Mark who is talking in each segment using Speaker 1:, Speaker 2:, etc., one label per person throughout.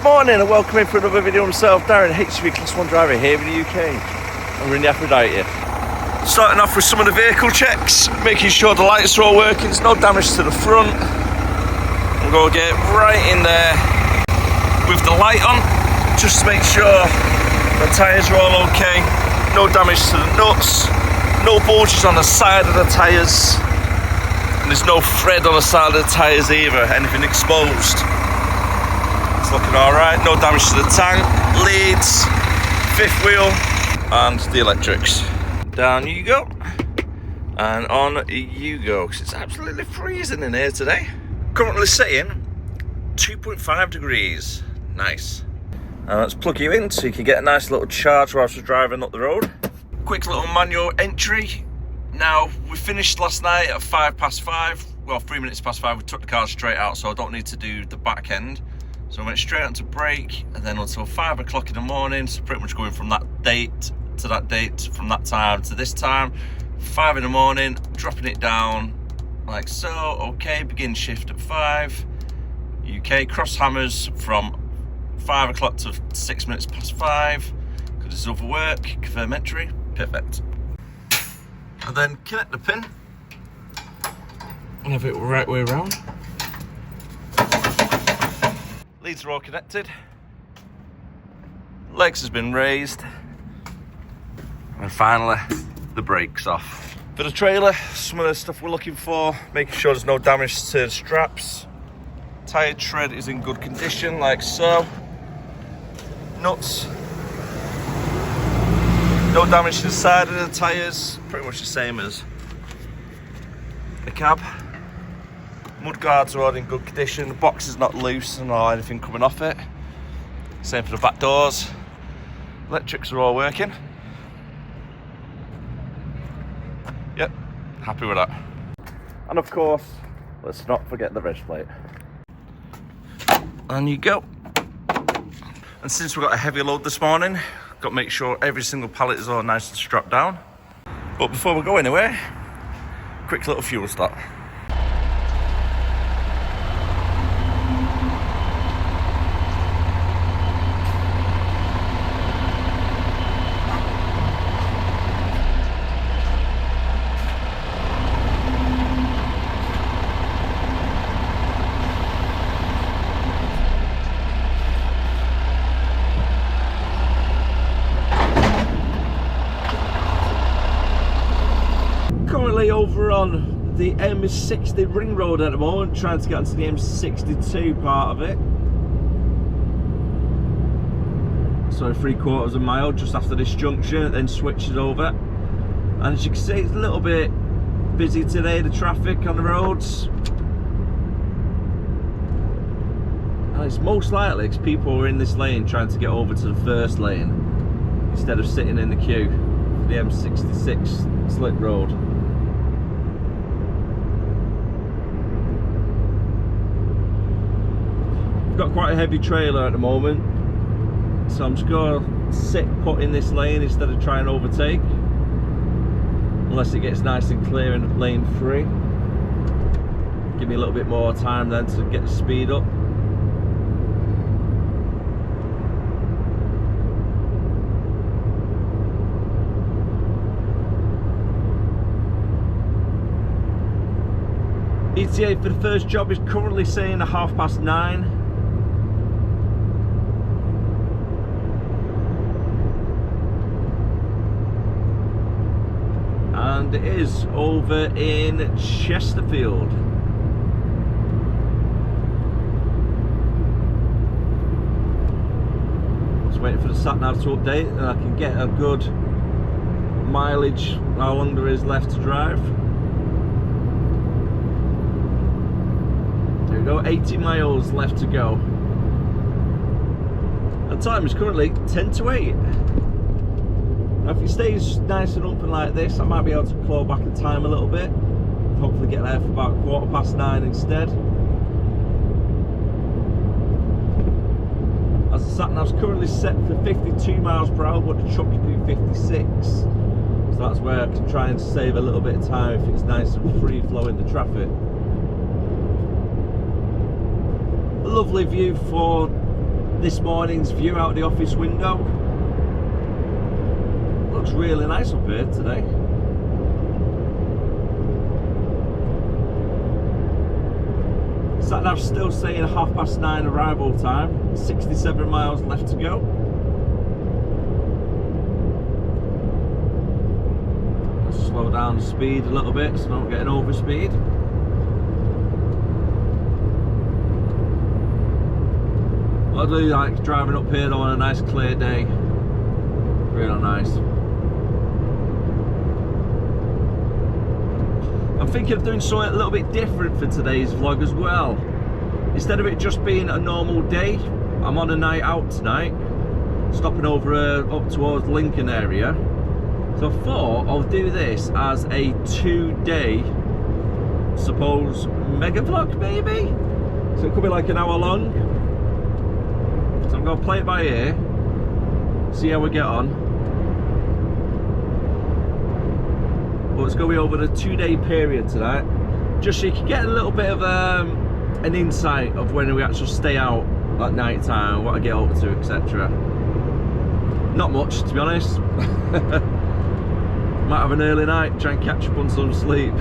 Speaker 1: morning and welcome in for another video myself, Darren, HGV Class 1 driver here in the UK. And we're in the Aphrodite. Starting off with some of the vehicle checks, making sure the lights are all working, there's no damage to the front. I'm going to get right in there with the light on, just to make sure the tyres are all okay, no damage to the nuts, no bulges on the side of the tyres, and there's no thread on the side of the tyres either, anything exposed. It's looking alright, no damage to the tank, leads, fifth wheel and the electrics. Down you go and on you go, because it's absolutely freezing in here today. Currently sitting 2.5 degrees, nice. And let's plug you in so you can get a nice little charge whilst we're driving up the road. Quick little manual entry. Now, we finished last night at 5:05, well 3 minutes past 5, we took the car straight out so I don't need to do the back end. So I went straight onto break and then until 5 o'clock in the morning, so pretty much going from that date to that date, from that time to this time. 5 in the morning, dropping it down like so. Okay, begin shift at 5. UK cross hammers from 5 o'clock to 6 minutes past 5. Because it's over work, confirm entry, perfect. And then connect the pin and have it right way around. Leads are all connected, legs has been raised, and finally the brakes off. For the trailer, some of the stuff we're looking for, making sure there's no damage to the straps. Tyre tread is in good condition, like so. Nuts, no damage to the side of the tyres, pretty much the same as the cab. Mud guards are all in good condition, the box is not loose and or anything coming off it. Same for the back doors. Electrics are all working. Yep, happy with that. And of course, let's not forget the reg plate. On you go. And since we've got a heavy load this morning, got to make sure every single pallet is all nice and strapped down. But before we go anywhere, quick little fuel stop. Currently over on the M60 ring road at the moment, trying to get onto the M62 part of it. So 3/4 of a mile just after this junction, it then switches over. And as you can see, it's a little bit busy today, the traffic on the roads. And it's most likely because people are in this lane trying to get over to the first lane instead of sitting in the queue for the M66 slip road. Got quite a heavy trailer at the moment, so I'm just going to sit put in this lane instead of trying to overtake, unless it gets nice and clear in lane 3. Give me a little bit more time then to get the speed up. ETA for the first job is currently saying 9:30. And it is over in Chesterfield. Just waiting for the sat nav to update and I can get a good mileage, how long there is left to drive. There we go, 80 miles left to go. And time is currently 10 to 8. Now if it stays nice and open like this, I might be able to claw back the time a little bit. Hopefully get there for about 9:15 instead. As the sat nav's currently set for 52 miles per hour, but the truck can do 56. So that's where I can try and save a little bit of time if it's nice and free flowing the traffic. A lovely view for this morning's view out the office window. Looks really nice up here today. Sat nav still saying 9:30 arrival time, 67 miles left to go. Let's slow down the speed a little bit so I don't get an overspeed. I do like driving up here though on a nice clear day. Really nice. I'm thinking of doing something a little bit different for today's vlog as well. Instead of it just being a normal day, I'm on a night out tonight, stopping over up towards Lincoln area. So I thought I'll do this as a 2-day, suppose, mega vlog maybe? So it could be like an hour long. So I'm going to play it by ear, see how we get on. But it's going to be over the 2-day period tonight, just so you can get a little bit of an insight of when we actually stay out at night time, what I get up to, etc. Not much, to be honest. Might have an early night, try and catch up on some sleep.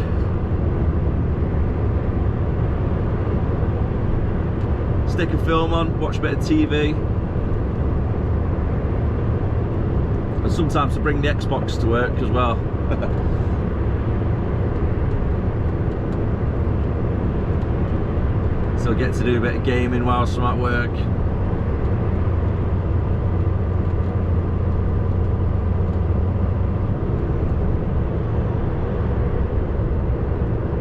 Speaker 1: Stick a film on, watch a bit of TV. And sometimes I bring the Xbox to work as well. So I get to do a bit of gaming whilst I'm at work.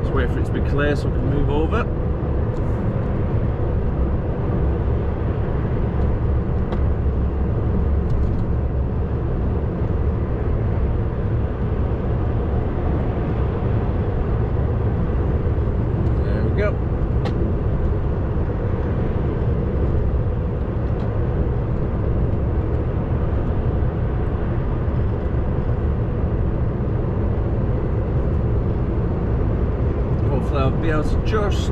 Speaker 1: Just wait for it to be clear so I can move over. There we go. I'll be able to just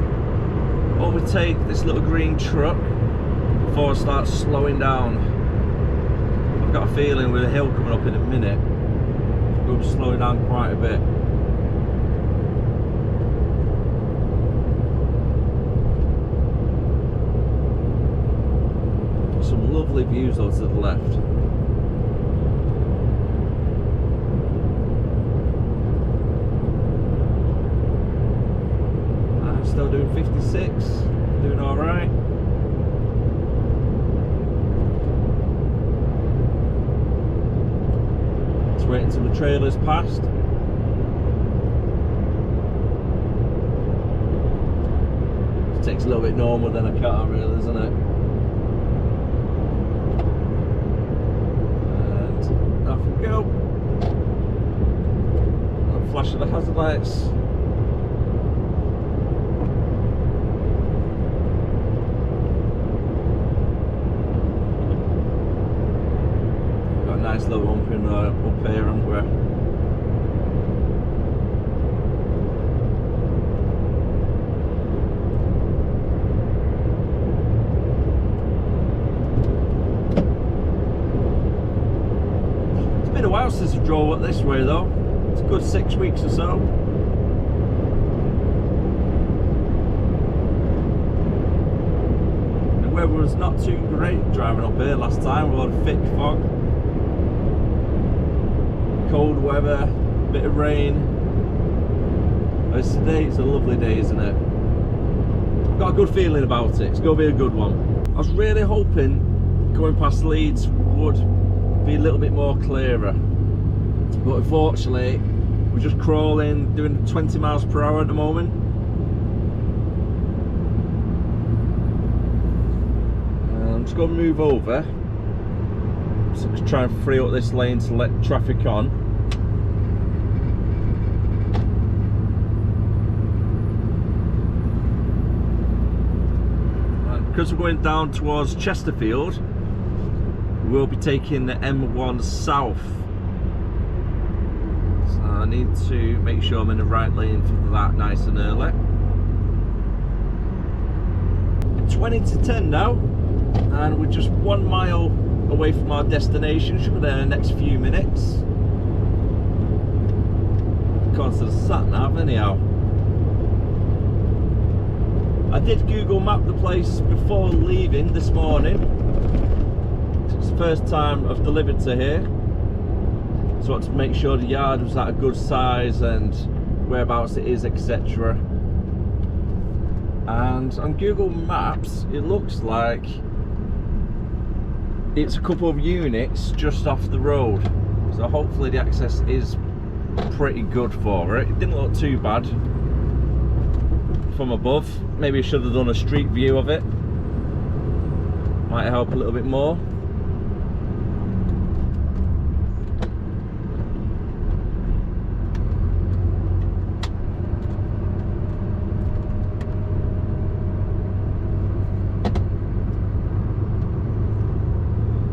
Speaker 1: overtake this little green truck before I start slowing down. I've got a feeling with a hill coming up in a minute, we'll be slowing down quite a bit. Some lovely views though to the left. Still doing 56, doing alright. Just waiting until the trailer's passed. It takes a little bit normal than a car really, isn't it? And off we go. And flash of the hazard lights. Nice little hump in up here, haven't we? It's been a while since I drove up this way though. It's a good 6 weeks or so. The weather was not too great driving up here last time, we had a thick fog. Cold weather, bit of rain. As today, it's a lovely day, isn't it? I've got a good feeling about it. It's going to be a good one. I was really hoping going past Leeds would be a little bit more clearer, but unfortunately, we're just crawling, doing 20 miles per hour at the moment. I'm just going to move over. So try and free up this lane to let traffic on. And because we're going down towards Chesterfield, we'll be taking the M1 south. So I need to make sure I'm in the right lane for that nice and early. 20 to 10 now. and we're just 1 mile away from our destination. Should be there in the next few minutes. According to the sat nav, anyhow. I did Google map the place before leaving this morning. It's the first time I've delivered to here, so I wanted to make sure the yard was at a good size and whereabouts it is, etc. And on Google Maps it looks like it's a couple of units just off the road, so hopefully the access is pretty good for it. It didn't look too bad from above. Maybe I should have done a street view of it, might help a little bit more.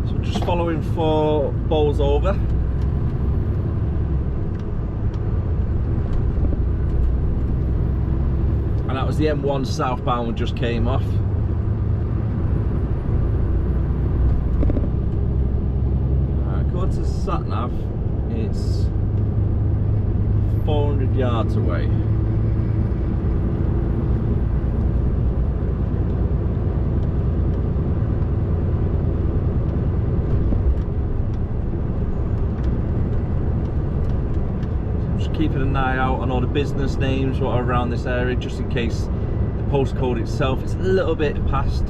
Speaker 1: So just following 4 bowls over. And that was the M1 southbound just came off. According to the sat nav, it's 400 yards away. Keeping an eye out on all the business names what are around this area, just in case the postcode itself is a little bit past.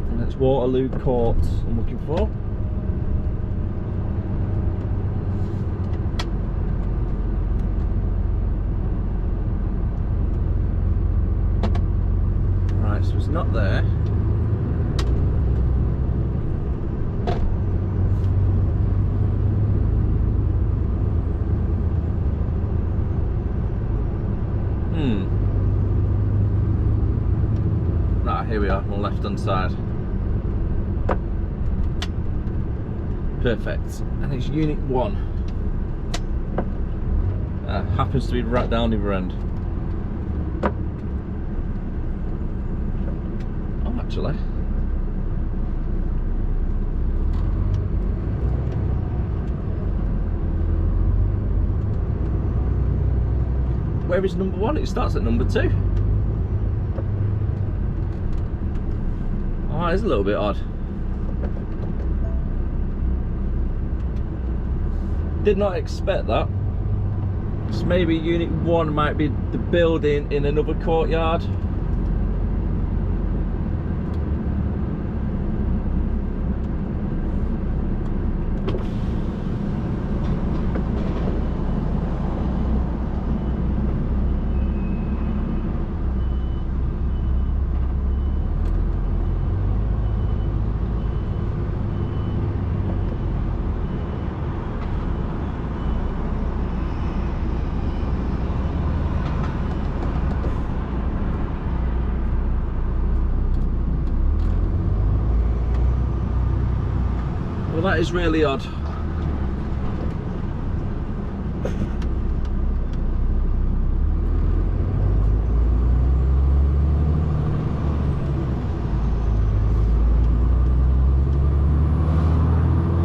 Speaker 1: And it's Waterloo Court I'm looking for. Right, so it's not there. Here we are on the left hand side. Perfect. And it's Unit 1. Happens to be right down the other end. Oh, actually. Where is number 1? It starts at number 2. Oh, it's a little bit odd. Did not expect that. So maybe Unit 1 might be the building in another courtyard. Well, that is really odd.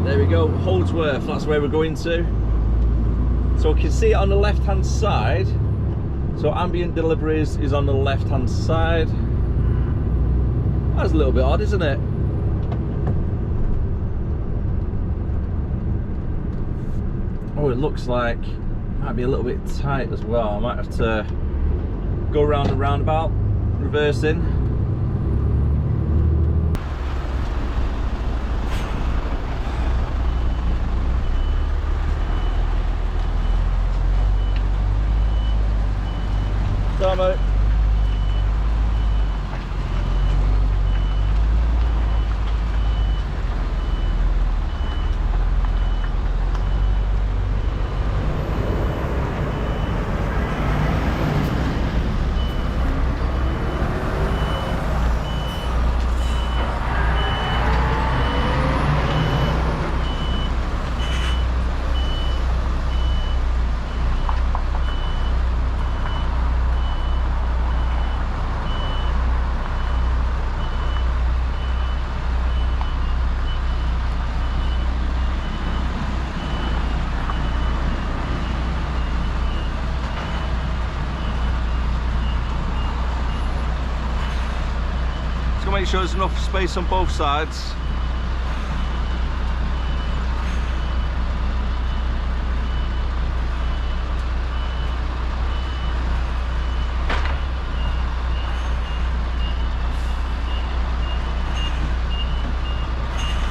Speaker 1: There we go, Holdsworth, that's where we're going to. So we can see it on the left hand side. So ambient deliveries is on the left hand side. That's a little bit odd, isn't it? Oh, it looks like it might be a little bit tight as well. I might have to go around the roundabout, reversing. Sorry, mate. make sure there's enough space on both sides.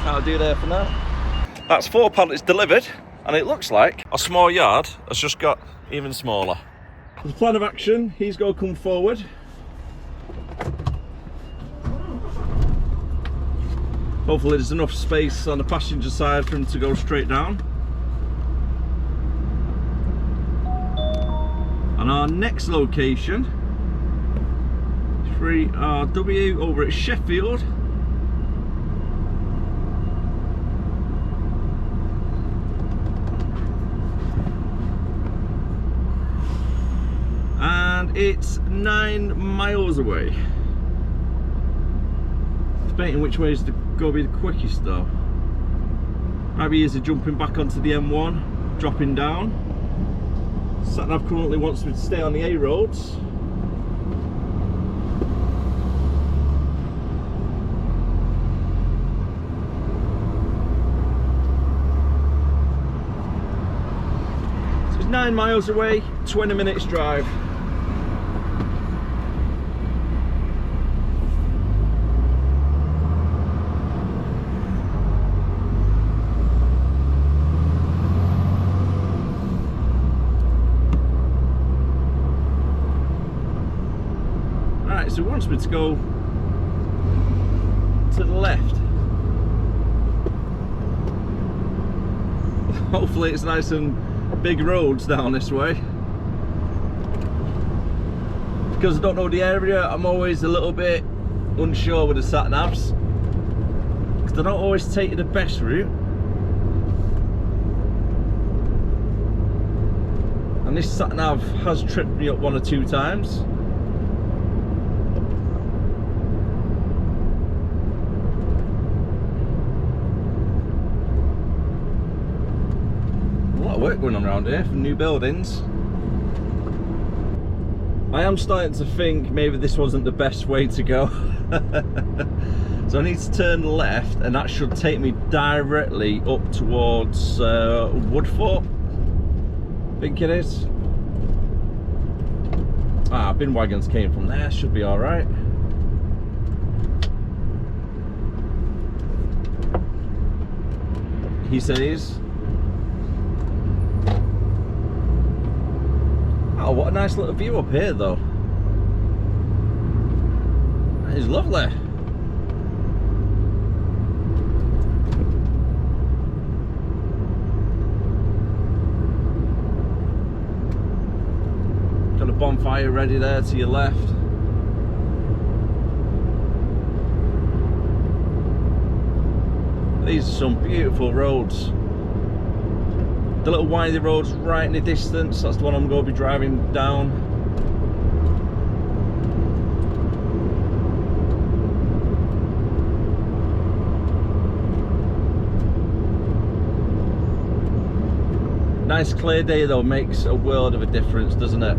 Speaker 1: That'll do there for now. That's 4 pallets delivered, and it looks like a small yard has just got even smaller. The plan of action, he's going to come forward. Hopefully there's enough space on the passenger side for him to go straight down. And our next location, 3RW over at Sheffield. And it's 9 miles away. Debating which way is going to be the quickest though. Maybe easy jumping back onto the M1, dropping down. Sat-nav currently wants me to stay on the A roads. So it's 9 miles away, 20 minutes drive. So it wants me to go to the left. Hopefully it's nice and big roads down this way. Because I don't know the area, I'm always a little bit unsure with the sat-navs. Because they don't always take you the best route. And this sat-nav has tripped me up 1 or 2 times. Work going on around here for new buildings. I am starting to think maybe this wasn't the best way to go. So I need to turn left, and that should take me directly up towards Woodford, I think it is. Bin wagons came from there, should be alright. He says. Oh, what a nice little view up here though. That is lovely. Got a bonfire ready there to your left. These are some beautiful roads. The little windy road's right in the distance, that's the one I'm going to be driving down. Nice clear day though, makes a world of a difference, doesn't it?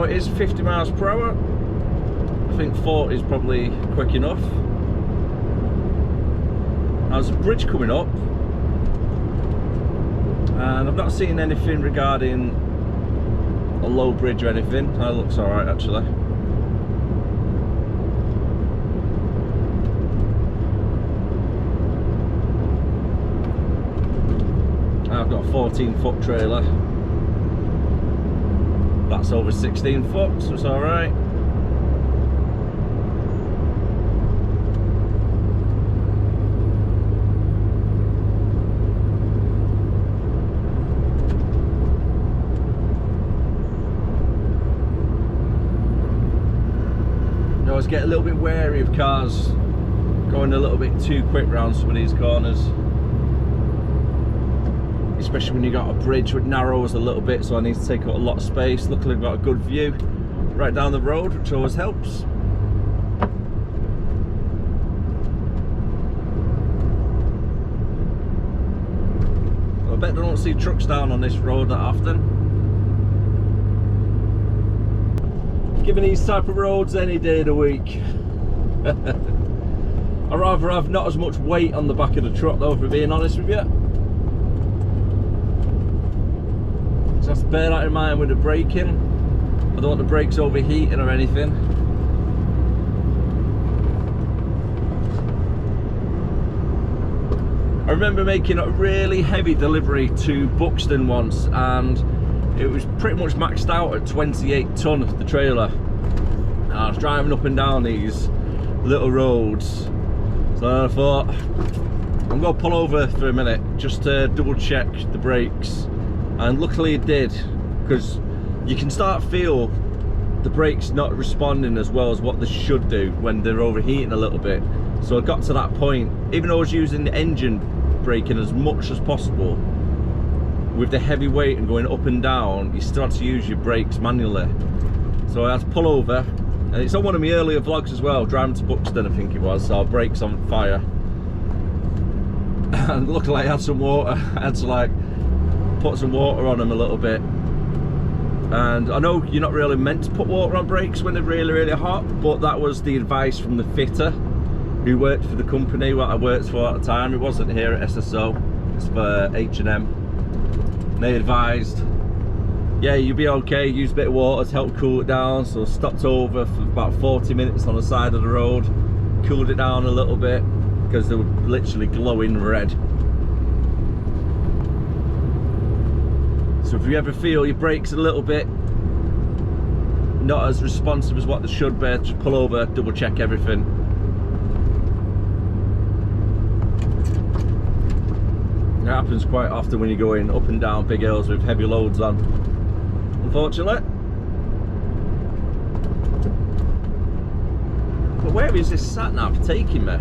Speaker 1: It is 50 miles per hour. I think 40 is probably quick enough. There's a bridge coming up, and I've not seen anything regarding a low bridge or anything. That looks alright actually. I've got a 14-foot trailer. That's over 16 foot, so it's alright. I always get a little bit wary of cars going a little bit too quick round some of these corners. Especially when you got a bridge which narrows a little bit, so I need to take up a lot of space. Luckily I've got a good view right down the road, which always helps. don't see trucks down on this road that often. Given these type of roads any day of the week. I'd rather have not as much weight on the back of the truck though, for being honest with you. So have to bear that in mind with the braking. I don't want the brakes overheating or anything. I remember making a really heavy delivery to Buxton once, and it was pretty much maxed out at 28 tonne, the trailer. And I was driving up and down these little roads, so I thought I'm going to pull over for a minute just to double check the brakes, and luckily it did, because you can start to feel the brakes not responding as well as what they should do when they're overheating a little bit. So I got to that point, even though I was using the engine braking as much as possible, with the heavy weight and going up and down, you still have to use your brakes manually. So I had to pull over, and it's on one of my earlier vlogs as well, driving to Buxton I think it was, so brakes on fire. And luckily I had some water, I had to like put some water on them a little bit. And I know you're not really meant to put water on brakes when they're really hot, but that was the advice from the fitter who worked for the company what I worked for at the time. It wasn't here at SSO, it's for H&M. They advised, yeah, you'll be okay, use a bit of water to help cool it down. So I stopped over for about 40 minutes on the side of the road, cooled it down a little bit, because they were literally glowing red. So if you ever feel your brakes a little bit not as responsive as what they should be, just pull over, double check everything. It happens quite often when you're going up and down big hills with heavy loads on, unfortunately. But where is this sat nav taking me?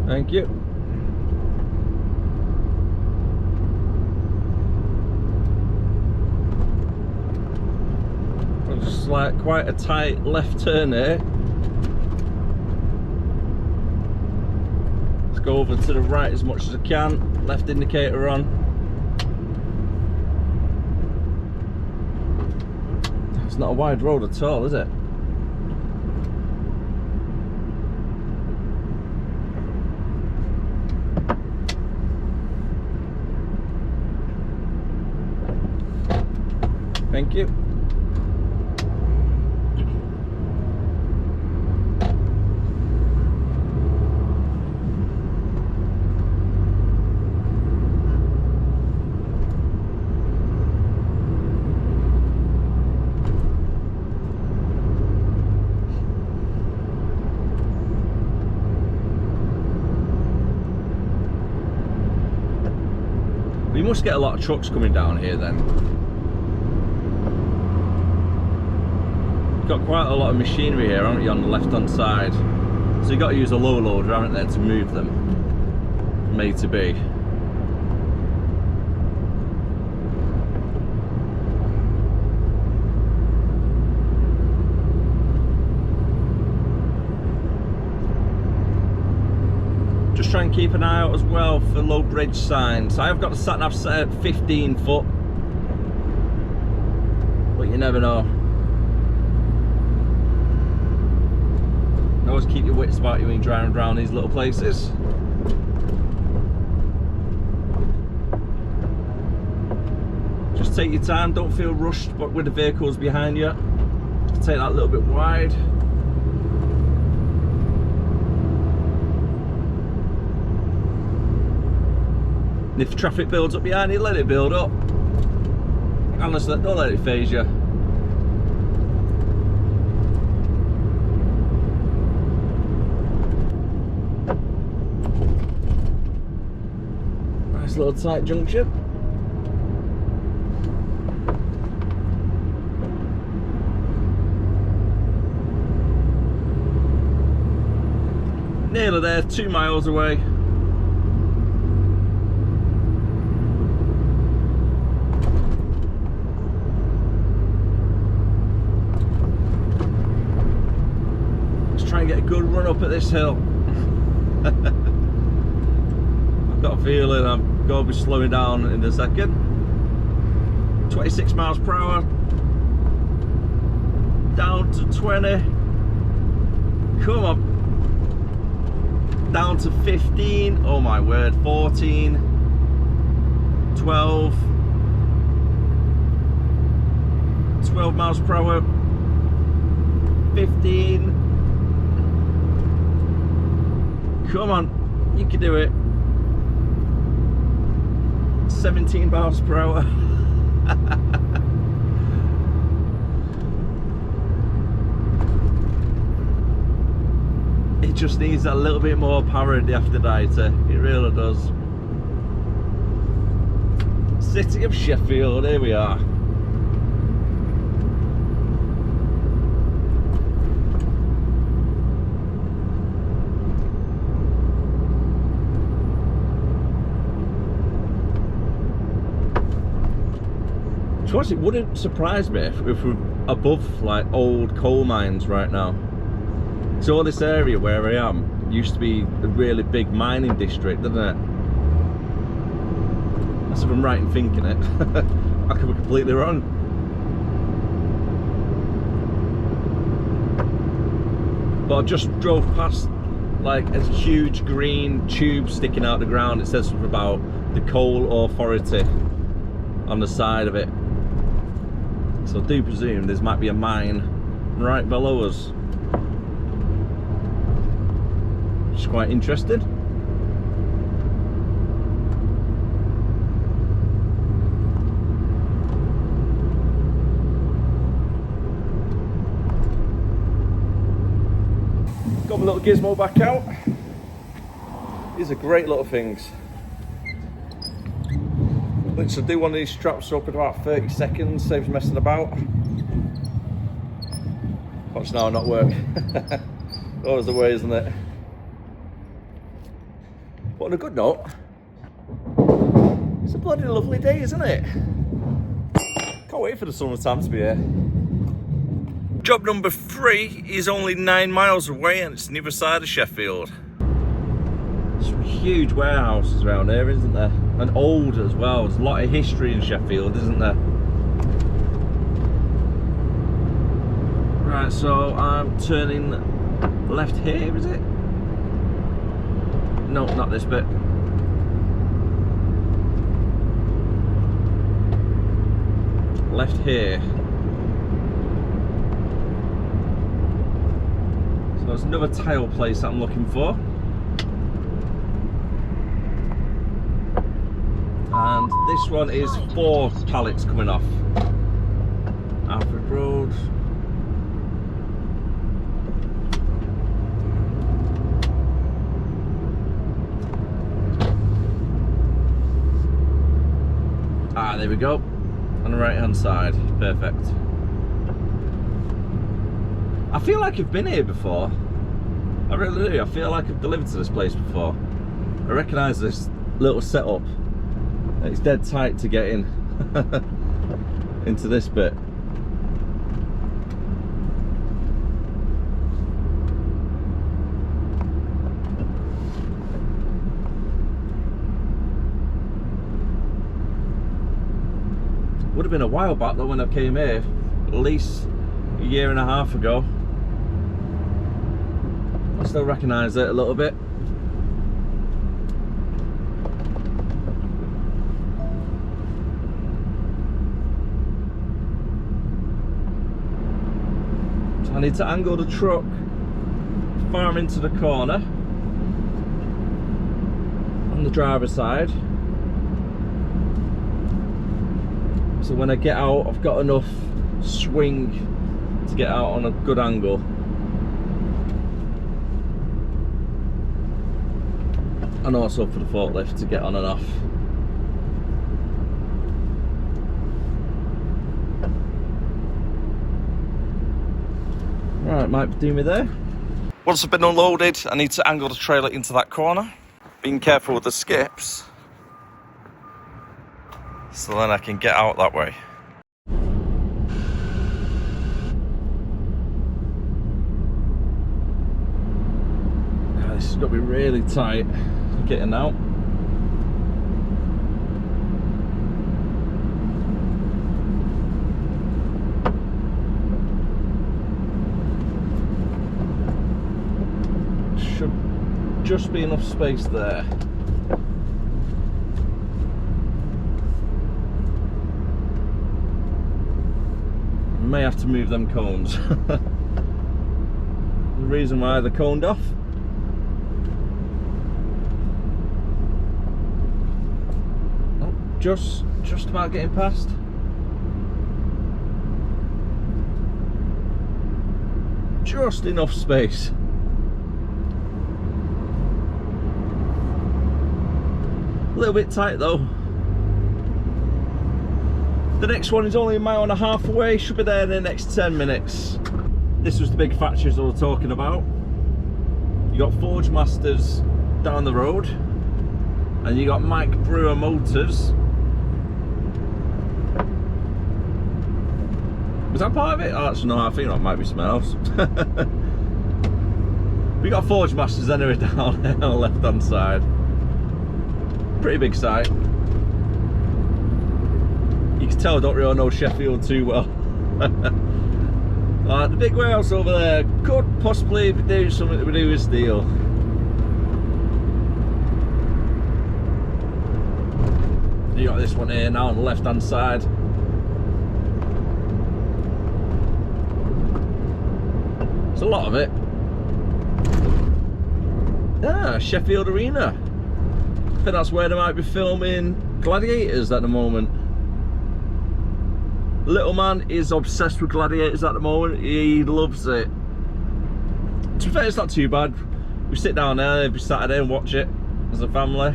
Speaker 1: Thank you. Just like quite a tight left turn here. Let's go over to the right as much as I can. Left indicator on. It's not a wide road at all, is it? Thank you. You must get a lot of trucks coming down here then. You've got quite a lot of machinery here, haven't you, on the left hand side. So you've got to use a low loader, haven't there, to move them from A to B. Just try and keep an eye out as well for low bridge signs. I have got the sat nav set at 15 foot, but you never know. You always keep your wits about you when you're driving around these little places. Just take your time, don't feel rushed but with the vehicles behind you. Just take that a little bit wide. And if traffic builds up behind you, let it build up. Honestly, don't let it faze you. Nice little tight junction. Nearly there, 2 miles away. and get a good run up at this hill. I've got a feeling I'm going to be slowing down in a second. 26 miles per hour. Down to 20. Come on. Down to 15. Oh my word. 14. 12. 12 miles per hour. 15. Come on. You can do it. 17 miles per hour. It just needs a little bit more power in the Afternighter. It really does. City of Sheffield, here we are. It wouldn't surprise me if we're above like old coal mines right now. So all this area where I am used to be a really big mining district, didn't it? That's if I'm right in thinking it. I could be completely wrong. But I just drove past like a huge green tube sticking out the ground. It says something about the coal authority on the side of it. So I do presume there might be a mine right below us. Just quite interested. Got my little gizmo back out. These are great little things. So do one of these straps up in about 30 seconds, saves messing about. Watch now not work. Always the way, isn't it? But on a good note, it's a bloody lovely day, isn't it? Can't wait for the summertime to be here. Job number 3 is only 9 miles away and it's on the other side of Sheffield. Some huge warehouses around here, isn't there? And old as well. There's a lot of history in Sheffield, isn't there? Right, so I'm turning left here, is it? No, not this bit. Left here. So there's another tile place that I'm looking for. And this one is 4 pallets coming off. Alfred Road. Ah, there we go. On the right hand side. Perfect. I feel like I've been here before. I really do. I feel like I've delivered to this place before. I recognise this little setup. It's dead tight to get in into this bit. Would have been a while back though when I came here, at least a year and a half ago. I still recognise it a little bit. I need to angle the truck far into the corner on the driver's side, so when I get out I've got enough swing to get out on a good angle. And also for the forklift to get on and off. Right, might do me there. Once I've been unloaded, I need to angle the trailer into that corner. Being careful with the skips, so then I can get out that way. got to be really tight getting out. Should just be enough space there. May have to move them cones. The reason why they're coned off. Oh, just about getting past. Just enough space. A little bit tight though. The next one is only a mile and a half away, should be there in the next 10 minutes. This was the big factories I was talking about. You got Forge Masters down the road, and you got Mike Brewer Motors. Was that part of it? Oh, no, I think that might be something else. We got Forge Masters anyway down there on the left hand side. Pretty big site. You can tell I don't really know Sheffield too well. The big warehouse over there could possibly be doing something to do with steel. You got this one here now on the left hand side. It's a lot of it. Sheffield Arena. I think that's where they might be filming Gladiators at the moment. Little man is obsessed with Gladiators at the moment. He loves it. To be fair, it's not too bad. We sit down there every Saturday and watch it as a family.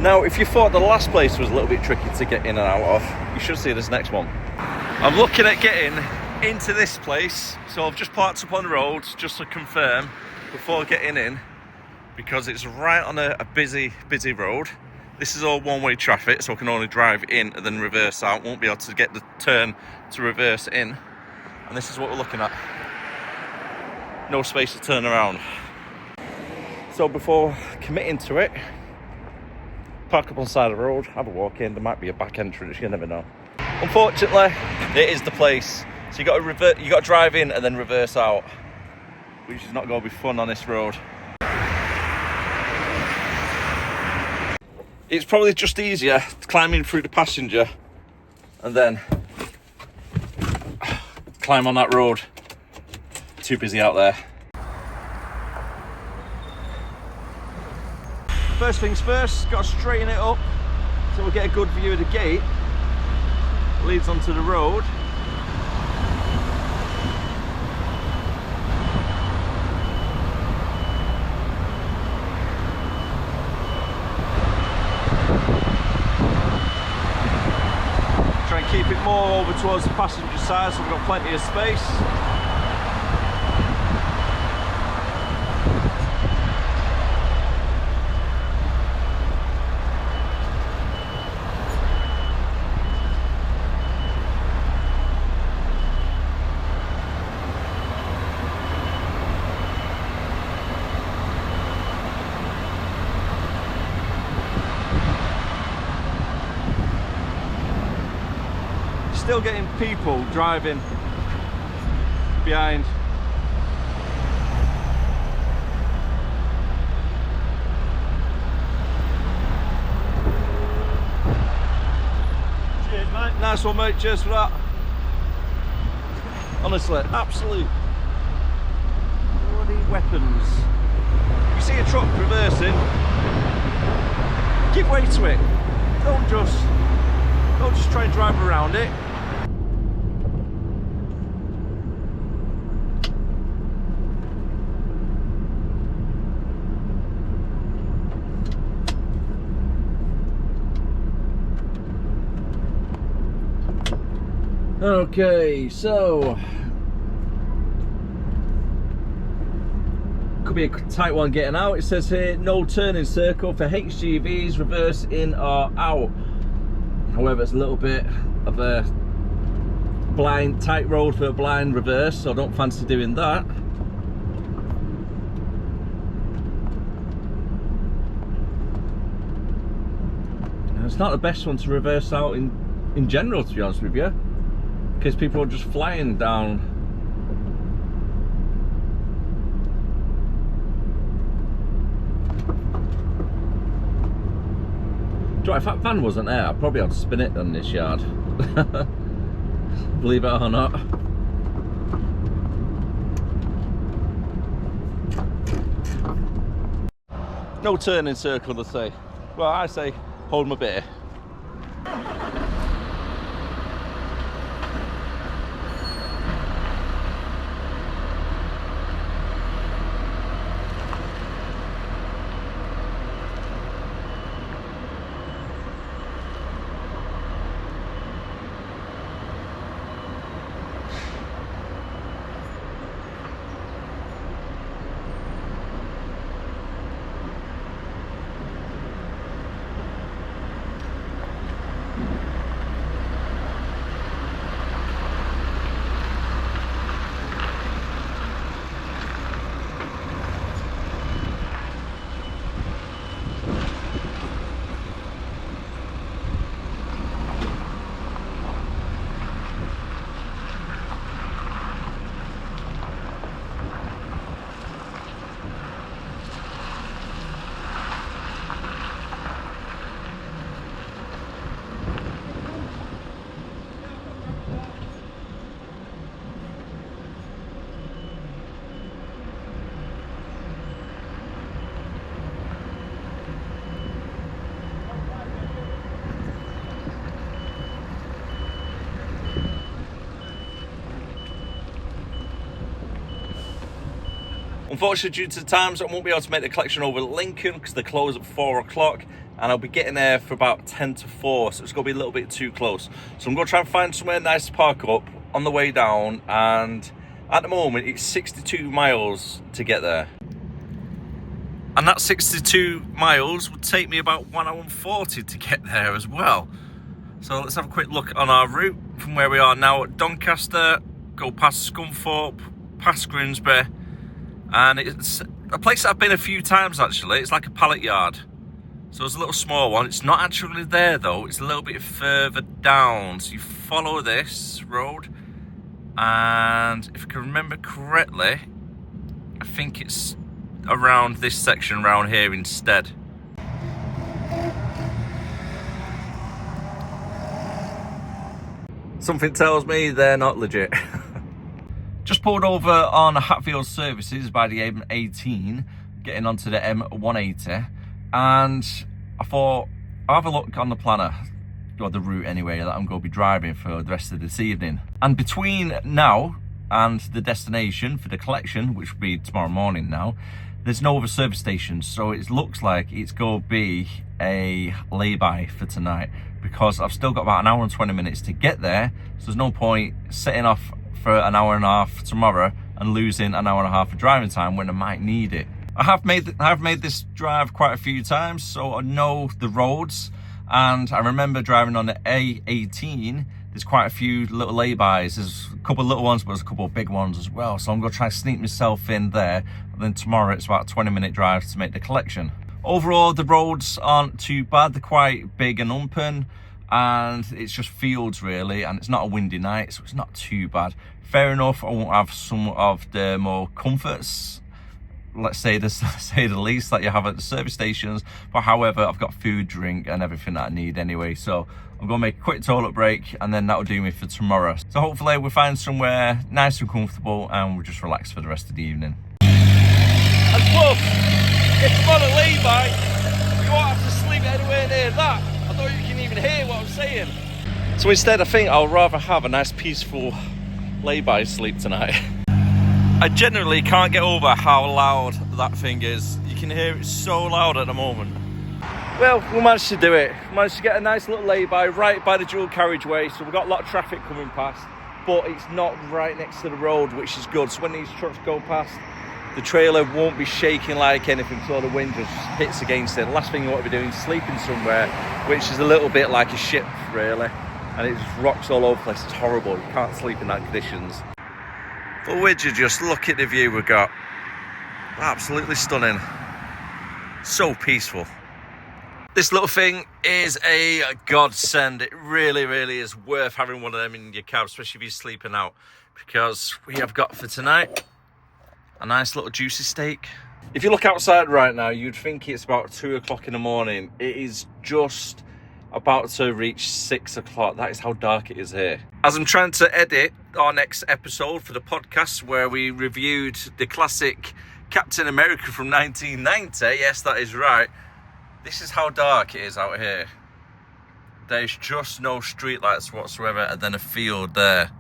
Speaker 1: Now, if you thought the last place was a little bit tricky to get in and out of, you should see this next one. I'm looking at getting into this place, so I've just parked up on the road just to confirm before getting in, because it's right on a busy road. This is all one-way traffic, so I can only drive in and then reverse out. Won't be able to get the turn to reverse in. And this is what we're looking at. No space to turn around. So before committing to it, park up on the side of the road, have a walk in. There might be a back entrance, you never know. Unfortunately, it is the place. So you got to drive in and then reverse out, which is not going to be fun on this road. It's probably just easier climbing through the passenger and then climb on that road. Too busy out there. First things first, got to straighten it up so we get a good view of the gate. It leads onto the road. Keep it more over towards the passenger side so we've got plenty of space. Still getting people driving behind. Cheers, mate. Nice one, mate. Cheers for that. Honestly, absolute bloody weapons. You see a truck reversing, give way to it. Don't just try and drive around it. Okay, so could be a tight one getting out. It says here, no turning circle for HGVs, reverse in or out. However, it's a little bit of a tight road for a blind reverse, so I don't fancy doing that. It's not the best one to reverse out in general, to be honest with you, because people are just flying down. Do you know, if that van wasn't there, I'd probably have to spin it on this yard. Believe it or not. No turning circle, they say. Well, I say hold my beer. Unfortunately, due to the times, I won't be able to make the collection over at Lincoln because they close at 4 o'clock, and I'll be getting there for about 10 to 4, so it's going to be a little bit too close. So I'm going to try and find somewhere nice to park up on the way down, and at the moment it's 62 miles to get there. And that 62 miles would take me about 1 hour and 40 to get there as well. So let's have a quick look on our route from where we are now at Doncaster, go past Scunthorpe, past Grimsby. And it's a place that I've been a few times actually. It's like a pallet yard. So it's a little small one. It's not actually there though. It's a little bit further down. So you follow this road. And if I can remember correctly, I think it's around this section around here instead. Something tells me they're not legit. Just pulled over on Hatfield Services by the M18, getting onto the M180, and I thought I'll have a look on the planner, or the route anyway, that I'm going to be driving for the rest of this evening. And between now and the destination for the collection, which will be tomorrow morning now, there's no other service stations, so it looks like it's going to be a lay-by for tonight, because I've still got about an hour and 20 minutes to get there, so there's no point setting off for an hour and a half tomorrow and losing an hour and a half of driving time when I might need it. I have made this drive quite a few times, so I know the roads, and I remember driving on the A18. There's quite a few little laybys. There's a couple of little ones, but there's a couple of big ones as well. So I'm going to try and sneak myself in there. And then tomorrow it's about a 20-minute drive to make the collection. Overall, the roads aren't too bad. They're quite big and open, and it's just fields really, and it's not a windy night, so it's not too bad. Fair enough, I won't have some of the more comforts, let's say the least, that you have at the service stations, but however, I've got food, drink and everything that I need anyway. So I'm going to make a quick toilet break, and then that'll do me for tomorrow. So hopefully we'll find somewhere nice and comfortable, and we'll just relax for the rest of the evening. And plus, if I'm on a lay-by, you won't have to sleep anywhere near that. I don't think you can even hear what I'm saying. So instead, I think I'll rather have a nice peaceful lay-by sleep tonight. I generally can't get over how loud that thing is. You can hear it so loud at the moment. Well, we managed to do it. We managed to get a nice little lay-by right by the dual carriageway, so we've got a lot of traffic coming past, but it's not right next to the road, which is good. So when these trucks go past, the trailer won't be shaking like anything, so the wind just hits against it. The last thing you want to be doing is sleeping somewhere, which is a little bit like a ship, really. And it just rocks all over the place. It's horrible. You can't sleep in that conditions. But would you just look at the view we've got? Absolutely stunning. So peaceful. This little thing is a godsend. It really, really is worth having one of them in your cab, especially if you're sleeping out, because we have got for tonight a nice little juicy steak. If you look outside right now, you'd think it's about 2 o'clock in the morning. It is just about to reach 6 o'clock. That is how dark it is here. As I'm trying to edit our next episode for the podcast, where we reviewed the classic Captain America from 1990, yes, that is right. This is how dark it is out here. There's just no streetlights whatsoever, and then a field there.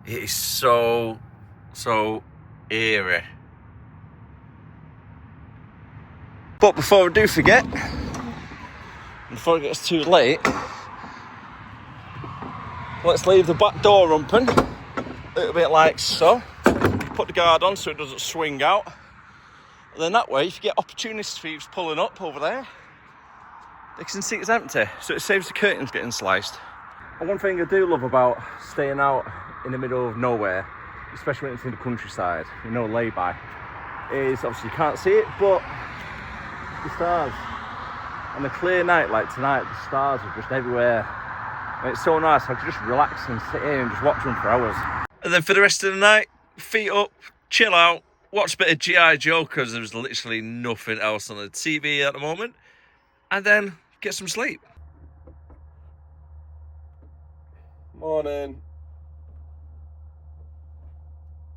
Speaker 1: It is so eerie. But before we do forget, before it gets too late, let's leave the back door open, a little bit like so. Put the guard on so it doesn't swing out. And then that way, if you get opportunist thieves pulling up over there, they can see it's empty, so it saves the curtains getting sliced. And one thing I do love about staying out in the middle of nowhere, especially when it's in the countryside, you know, lay-by, is obviously you can't see it, but the stars. On a clear night like tonight, the stars are just everywhere. And it's so nice, I can just relax and sit here and just watch them for hours. And then for the rest of the night, feet up, chill out, watch a bit of G.I. Joe, because there's literally nothing else on the TV at the moment, and then get some sleep. Morning.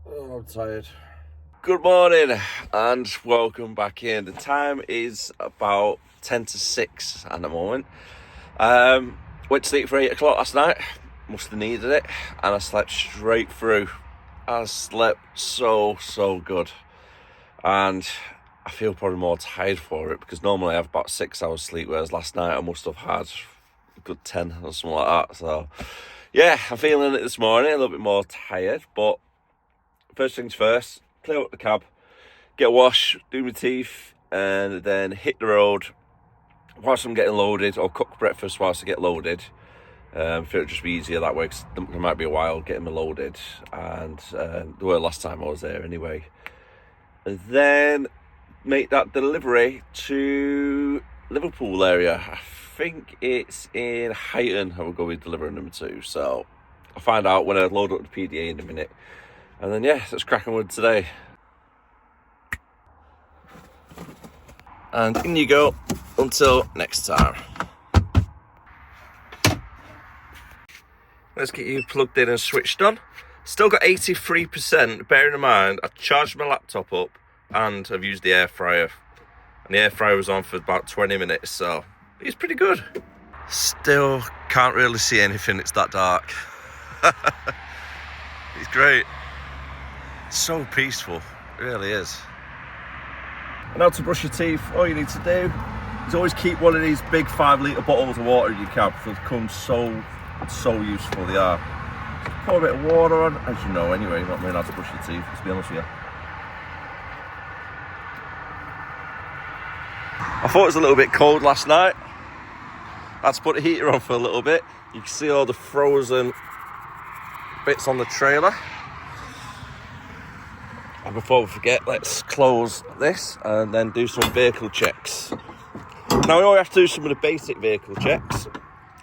Speaker 1: Oh, I'm tired. Good morning and welcome back in. The time is about 10 to 6 at the moment. Went to sleep for 8 o'clock last night. Must have needed it, and I slept straight through. I slept so good, and I feel probably more tired for it, because normally I have about 6 hours sleep, whereas last night I must have had a good 10 or something like that. So yeah, I'm feeling it this morning, a little bit more tired, but first things first, clear up the cab, get a wash, do my teeth, and then hit the road whilst I'm getting loaded, or cook breakfast whilst I get loaded. I feel it'd just be easier that way, because there might be a while getting me loaded, and there were last time I was there anyway. And then make that delivery to Liverpool area. I think it's in Heighton I will go with delivery number 2, so I'll find out when I load up the PDA in a minute. And then yeah, let's crack on with today. And in you go until next time. Let's get you plugged in and switched on. Still got 83%, bearing in mind I charged my laptop up and I've used the air fryer. And the air fryer was on for about 20 minutes, so it's pretty good. Still can't really see anything, it's that dark. It's great. It's so peaceful, it really is. And now to brush your teeth, all you need to do is always keep one of these big 5-litre bottles of water in your cab, because they come so useful, they are. Pour a bit of water on, as you know anyway, you don't really know how to brush your teeth, to be honest with you. I thought it was a little bit cold last night. I had to put the heater on for a little bit. You can see all the frozen bits on the trailer. And before we forget, let's close this and then do some vehicle checks. Now we only have to do some of the basic vehicle checks,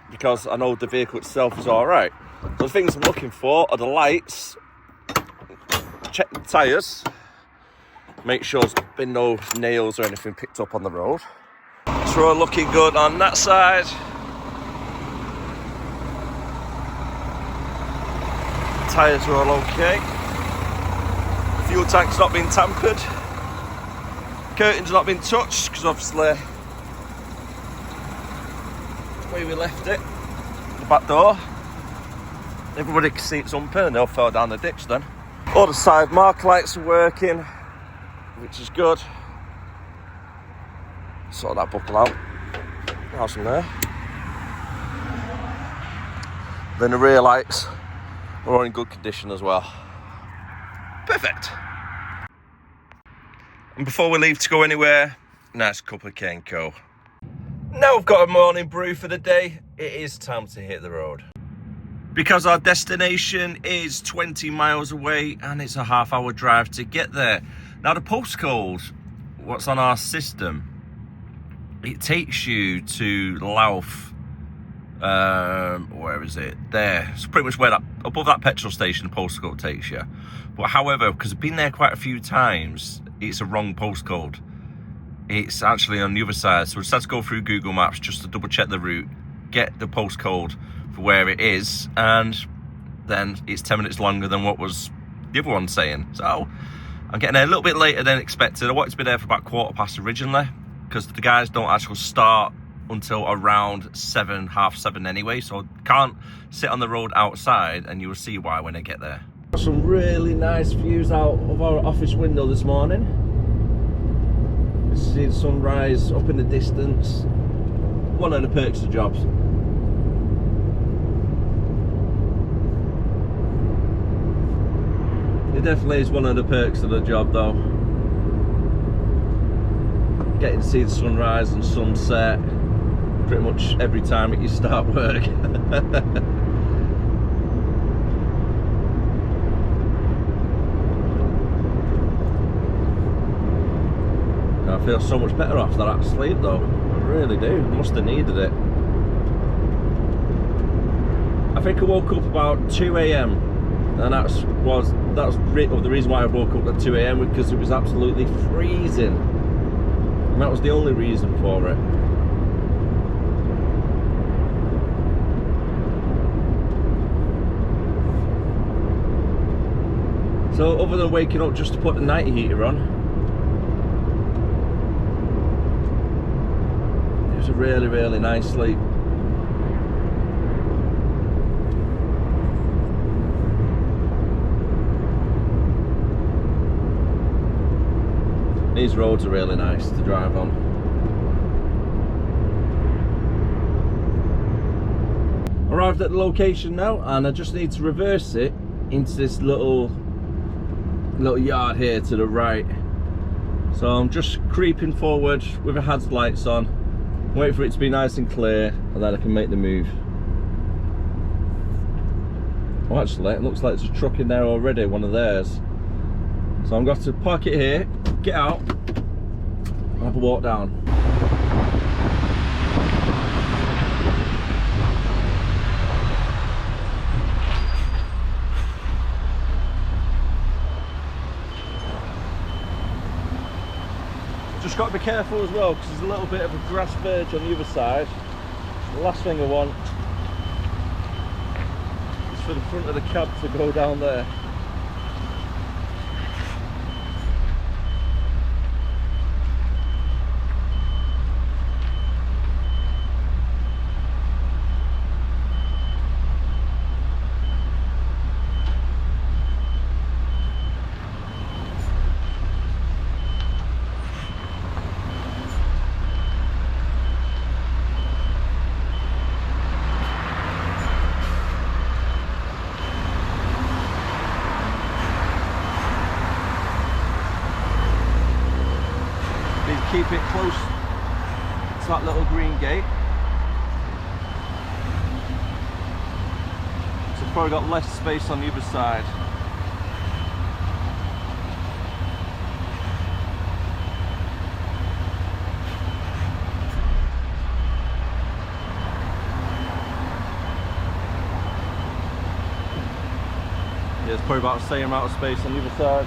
Speaker 1: because I know the vehicle itself is alright. So the things I'm looking for are the lights, check the tyres, make sure there's been no nails or anything picked up on the road. So we're all looking good on that side. Tyres are all okay. Fuel tank's not been tampered. Curtains not been touched, because obviously the way we left it, the back door. Everybody can see it's open and they all fell down the ditch then. All the side mark lights are working, which is good. Sort that buckle out. Nice one there. Then the rear lights are all in good condition as well. Perfect. And before we leave to go anywhere, nice cup of Kenko. Now we've got a morning brew for the day, it is time to hit the road. Because our destination is 20 miles away and it's a half-hour drive to get there. Now the postcode, what's on our system, it takes you to Louth. Where is it? There. It's pretty much where that, above that petrol station, the postcode takes you. But however, because I've been there quite a few times, it's a wrong postcode. It's actually on the other side. So I just had to go through Google Maps just to double check the route, get the postcode for where it is, and then it's 10 minutes longer than what was the other one saying. So I'm getting there a little bit later than expected. I wanted to be there for about 7:15 originally, because the guys don't actually start until around 7, half 7 anyway, so I can't sit on the road outside, and you will see why when I get there. Got some really nice views out of our office window this morning. You see the sunrise up in the distance. One of the perks of the jobs. It definitely is one of the perks of the job though. Getting to see the sunrise and sunset pretty much every time that you start work. I feel so much better after that sleep though. I really do. Must have needed it. I think I woke up about 2 AM, and that was the reason why I woke up at 2 AM, because it was absolutely freezing. And that was the only reason for it. So other than waking up just to put the night heater on, it was a really, really nice sleep. These roads are really nice to drive on. Arrived at the location now, and I just need to reverse it into this little yard here to the right. So I'm just creeping forward with the hazard lights on, wait for it to be nice and clear, and then I can make the move. Oh, actually, it looks like there's a truck in there already, one of theirs. So I'm going to park it here, get out, and have a walk down. Just got to be careful as well, because there's a little bit of a grass verge on the other side. The last thing I want is for the front of the cab to go down there. Keep it close to that little green gate. So I've probably got less space on the other side. Yeah, there's probably about the same amount of space on the other side.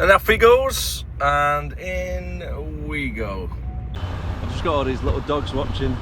Speaker 1: And off he goes, and in we go. I've just got all these little dogs watching.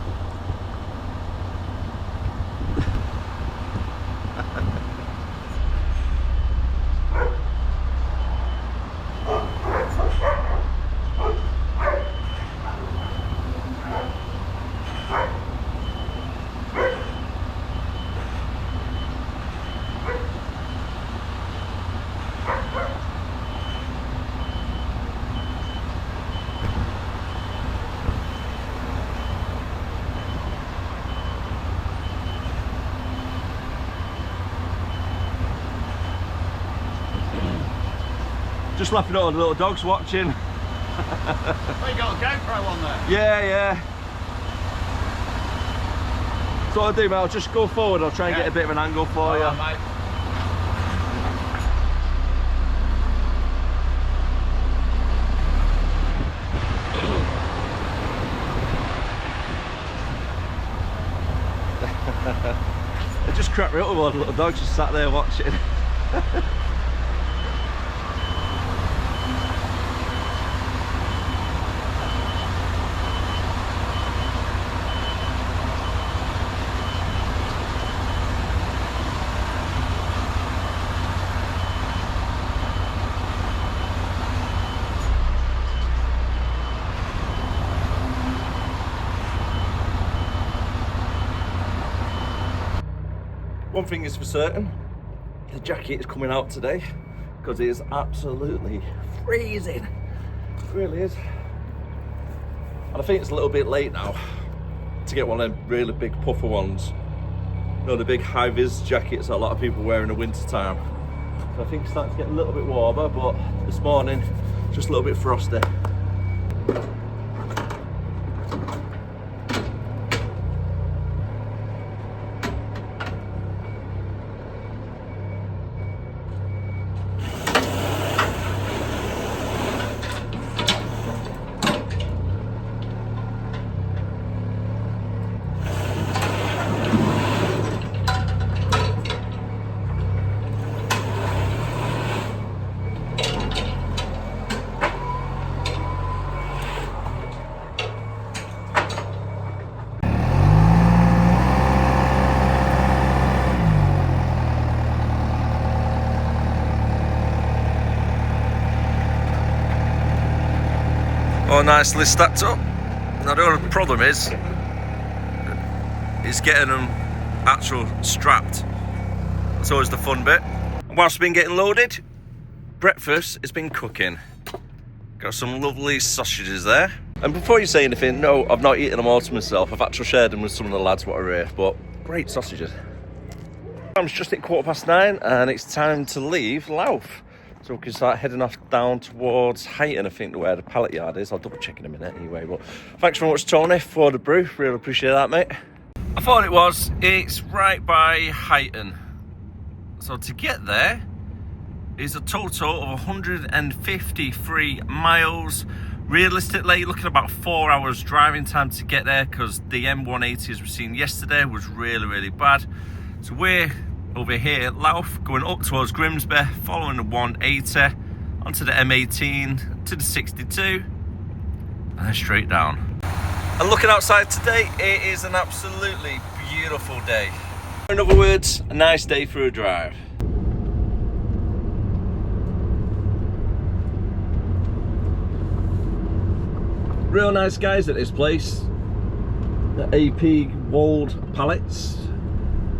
Speaker 1: Just laughing at all the little dogs watching.
Speaker 2: Oh, you got a GoPro on there?
Speaker 1: Yeah. So what I'll do, mate, I'll just go forward, I'll try and get a bit of an angle for you.
Speaker 2: Mate.
Speaker 1: It just cracked me up with all the little dogs just sat there watching. One thing is for certain, the jacket is coming out today because it is absolutely freezing. It really is. And I think it's a little bit late now to get one of them really big puffer ones. You know, the big high-vis jackets that a lot of people wear in the winter time. So I think it's starting to get a little bit warmer, but this morning, just a little bit frosty. Oh, nicely stacked up. Now the only problem is getting them actual strapped. That's always the fun bit. And whilst I've been getting loaded, breakfast has been cooking. Got some lovely sausages there. And before you say anything, no, I've not eaten them all to myself. I've actually shared them with some of the lads what are here, but great sausages. It's just at 9:15 and it's time to leave Louth. So we can start heading off down towards Huyton, I think, where the pallet yard is. I'll double check in a minute anyway. But thanks very much, Tony, for the brew. Really appreciate that, mate. I thought it was. It's right by Huyton. So to get there is a total of 153 miles. Realistically, looking at about 4 hours driving time to get there because the M180 as we've seen yesterday was really, really bad. So we're over here at Louth, going up towards Grimsby, following the 180, onto the M18, to the 62, and then straight down. And looking outside today, it is an absolutely beautiful day. In other words, a nice day for a drive. Real nice guys at this place. The AP walled pallets.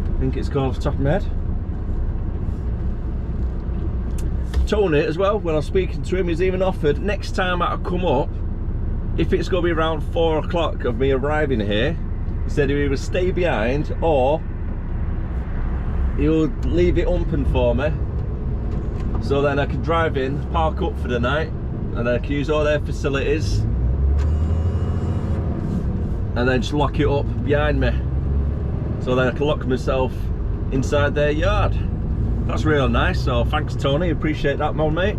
Speaker 1: I think it's called off the top of my head. Tony as well, when I was speaking to him, he's even offered next time I come up, if it's going to be around 4 o'clock of me arriving here, he said he'll either stay behind or he'll leave it open for me so then I can drive in, park up for the night, and then I can use all their facilities and then just lock it up behind me. So then I can lock myself inside their yard. That's real nice, so thanks Tony, appreciate that, man, mate.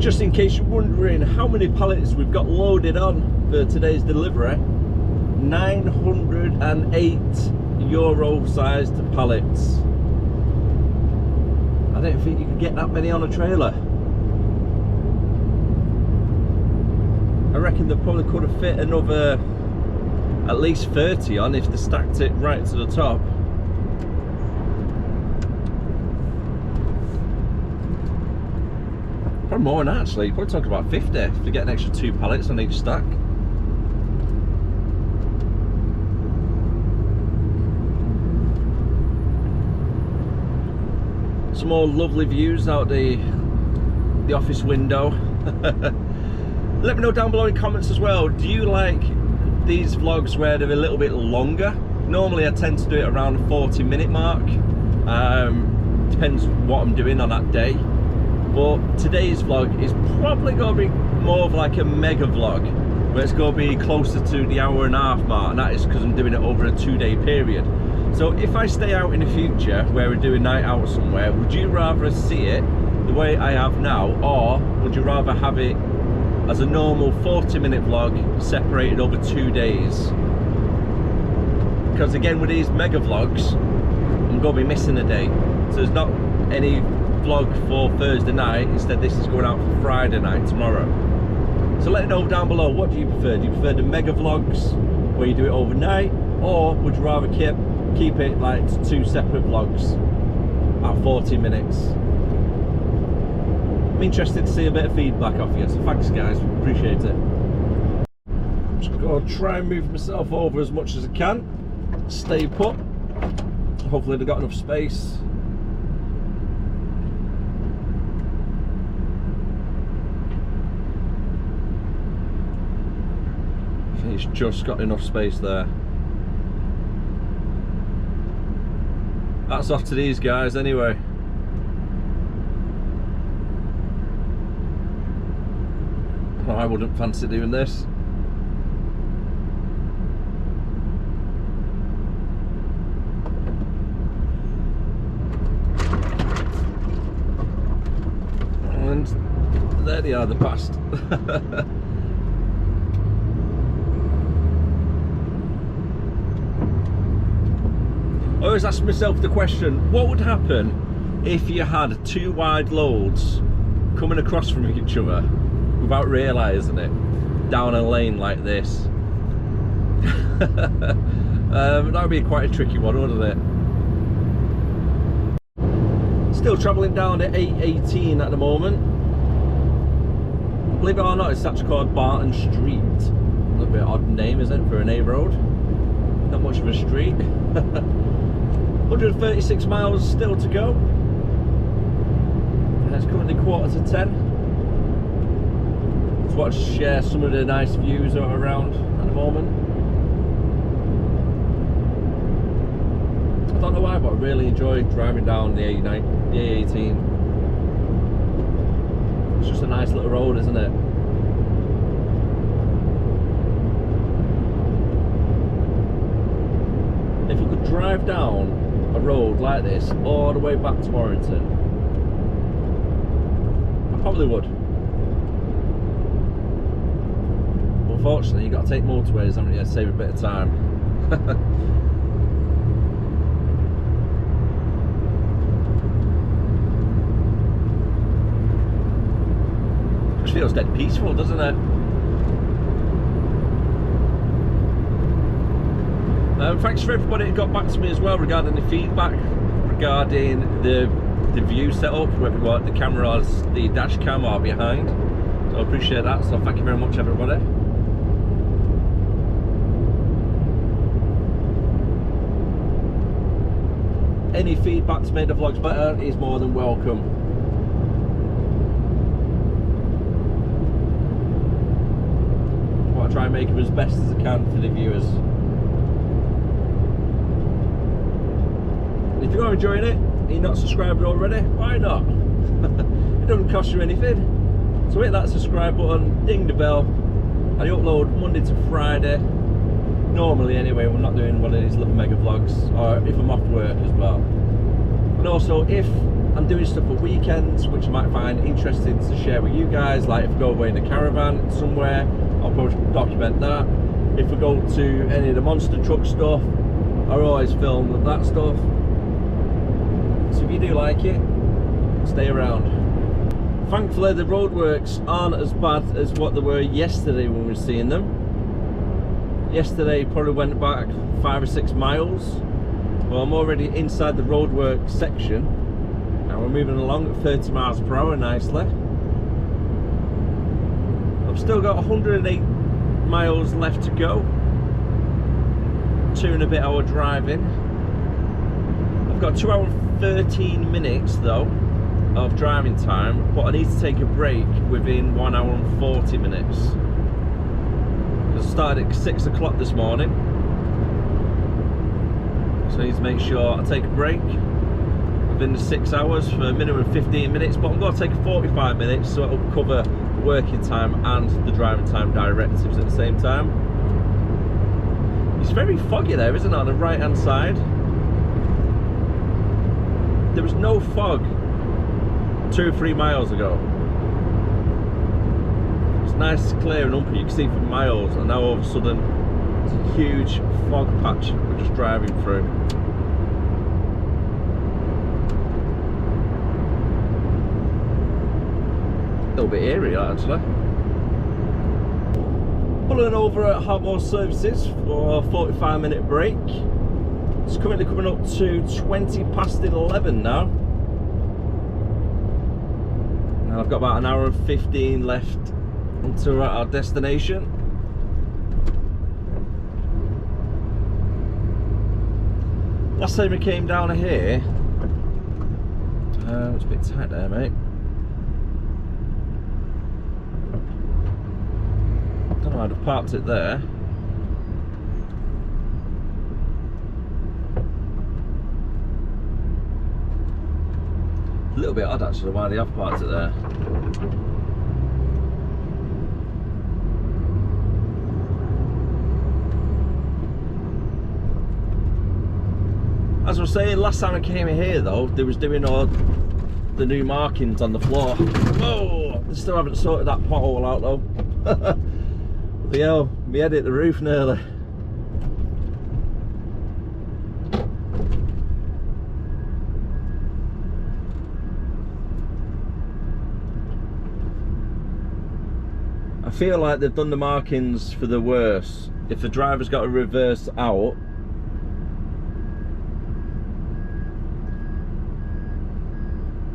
Speaker 1: Just in case you're wondering how many pallets we've got loaded on for today's delivery, 908 euro sized pallets. I don't think you could get that many on a trailer. I reckon they probably could have fit another at least 30 on if they stacked it right to the top. Probably more than that, actually. You're probably talking about 50 if you get an extra 2 pallets on each stack. Some more lovely views out the office window. Let me know down below in comments as well, do you like these vlogs where they're a little bit longer Normally I tend to do it around the 40-minute mark. Depends what I'm doing on that day. But today's vlog is probably going to be more of like a mega vlog, where it's going to be closer to the hour-and-a-half mark, and that is because I'm doing it over a 2-day period. So if I stay out in the future where we're doing night out somewhere, would you rather see it the way I have now, or would you rather have it as a normal 40-minute vlog separated over 2 days? Because again, with these mega vlogs, I'm going to be missing a day. So there's not any vlog for Thursday night. Instead, this is going out for Friday night tomorrow. So let me know down below, what do you prefer? Do you prefer the mega vlogs where you do it overnight, or would you rather keep it like 2 separate vlogs at 40 minutes? I'm interested to see a bit of feedback off you, so thanks guys, appreciate it. I'm just going to try and move myself over as much as I can, stay put. Hopefully they've got enough space. I think it's just got enough space there. That's off to these guys anyway. Oh, I wouldn't fancy doing this. And there they are, the past. I always ask myself the question, what would happen if you had 2 wide loads coming across from each other without realising it, down a lane like this? That would be quite a tricky one, wouldn't it? Still travelling down at 8:18 at the moment. Believe it or not, it's actually called Barton Street. A little bit odd name, isn't it, for an A road? Not much of a street. 136 miles still to go. It's currently 9:45. Let's watch, share some of the nice views that are around at the moment. I don't know why, but I really enjoy driving down the A18. It's just a nice little road, isn't it? If you could drive down a road like this all the way back to Warrington, I probably would. Unfortunately, you've got to take motorways, haven't you, to save a bit of time. Just feels dead peaceful, doesn't it? Thanks for everybody that got back to me as well regarding the feedback regarding the view setup, whether you want the camera or the dash cam or behind. So I appreciate that, so thank you very much everybody. Any feedback to make the vlogs better is more than welcome. I want to try and make them as best as I can for the viewers. If you're enjoying it and you're not subscribed already, why not? It doesn't cost you anything. So hit that subscribe button, ding the bell. I upload Monday to Friday. Normally anyway, we're not doing one of these little mega vlogs, or if I'm off work as well. And also if I'm doing stuff for weekends, which I might find interesting to share with you guys, like if we go away in a caravan somewhere, I'll probably document that. If we go to any of the monster truck stuff, I'll always film that stuff. So if you do like it, stay around. Thankfully the roadworks aren't as bad as what they were yesterday when we were seeing them. Yesterday probably went back 5 or 6 miles. Well, I'm already inside the roadwork section. Now we're moving along at 30 miles per hour nicely. I've still got 108 miles left to go. 2 and a bit hour driving. I've got 2 hours and 13 minutes though of driving time, but I need to take a break within 1 hour and 40 minutes. I started at 6 o'clock this morning. So I need to make sure I take a break within the 6 hours for a minimum of 15 minutes, but I'm going to take 45 minutes so it'll cover the working time and the driving time directives at the same time. It's very foggy there, isn't it, on the right hand side? There was no fog 2 or 3 miles ago. It's nice, clear and open, you can see for miles, and now all of a sudden it's a huge fog patch we're just driving through. A little bit eerie actually. Pulling over at Hartmore Services for a 45-minute break. It's currently coming up to 20 past 11 now. And I've got about an hour and 15 left until we're at our destination. Last time we came down here, it's a bit tight there, mate. Don't know, I'd have parked it there. A little bit odd actually why they have parked it there. As I was saying, last time I came here though, they was doing all the new markings on the floor. Whoa! They still haven't sorted that pothole out though. The hell, my head hit the roof nearly. I feel like they've done the markings for the worst. If the driver's got to reverse out,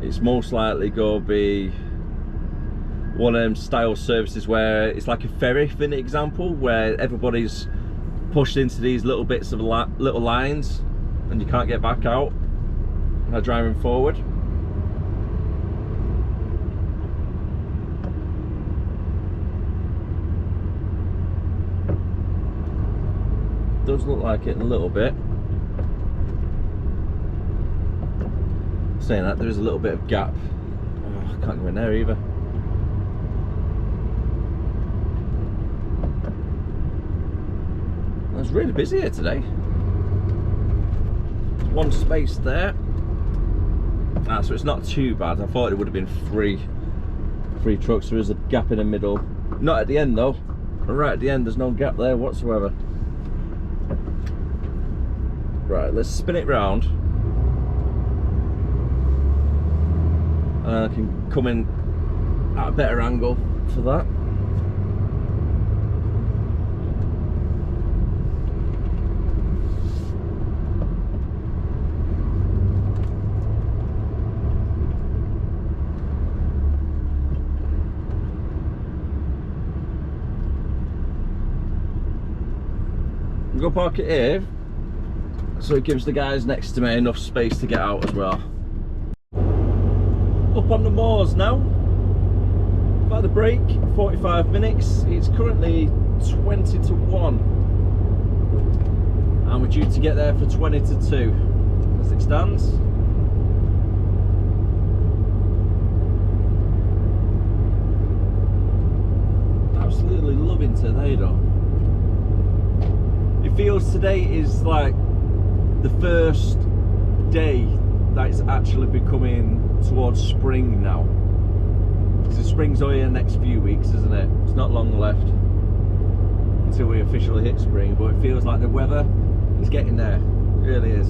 Speaker 1: it's most likely going to be one of them style services where it's like a ferry, for an example, where everybody's pushed into these little bits of little lines and you can't get back out and they're driving forward. Does look like it a little bit. Saying that, there is a little bit of gap. Oh, I can't go in there either. It's really busy here today. There's one space there. So it's not too bad. I thought it would have been three trucks. There is a gap in the middle. Not at the end though. Right at the end, there's no gap there whatsoever. Right, let's spin it round. And I can come in at a better angle for that. I'm gonna park it here, so it gives the guys next to me enough space to get out as well. Up on the moors now. About the break, 45 minutes. It's currently 20 to 1. And we're due to get there for 20 to 2 as it stands. Absolutely loving today though. It feels today is like the first day that it's actually becoming towards spring now. So spring's only in the next few weeks, isn't it? It's not long left until we officially hit spring, but it feels like the weather is getting there. It really is.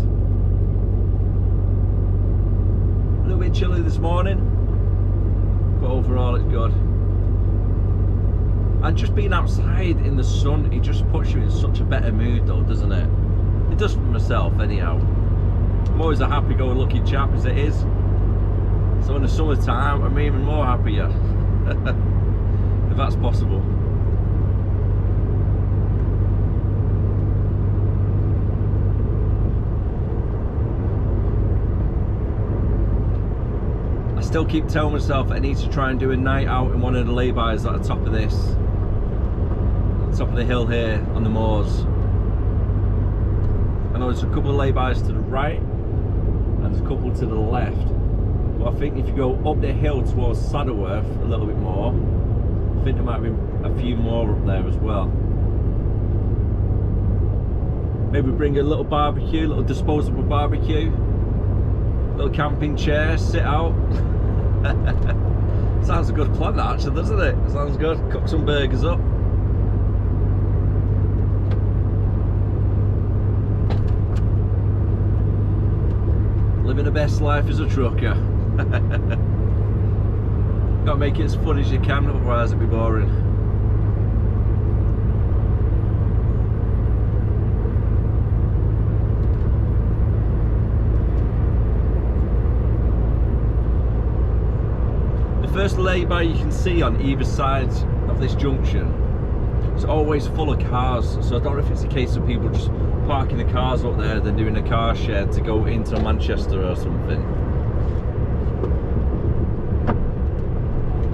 Speaker 1: A little bit chilly this morning, but overall it's good. And just being outside in the sun, it just puts you in such a better mood though, doesn't it? It does for myself anyhow. I'm always a happy-go-lucky chap as it is. So in the summertime, I'm even more happier. If that's possible. I still keep telling myself I need to try and do a night out in one of the laybys at the top of this. At the top of the hill here on the moors.
Speaker 3: I know there's a couple of lay-bys to the right and there's a couple to the left. But I think if you go up the hill towards Saddleworth a little bit more, I think there might be a few more up there as well. Maybe bring a little barbecue, little disposable barbecue, little camping chair, sit out. Sounds a good plan actually, doesn't it? Sounds good. Cook some burgers up. Living the best life as a trucker. Gotta make it as fun as you can, otherwise it'd be boring. The first lay-by you can see on either side of this junction is always full of cars, so I don't know if it's a case of people just parking the cars up there, then doing a car shed to go into Manchester or something.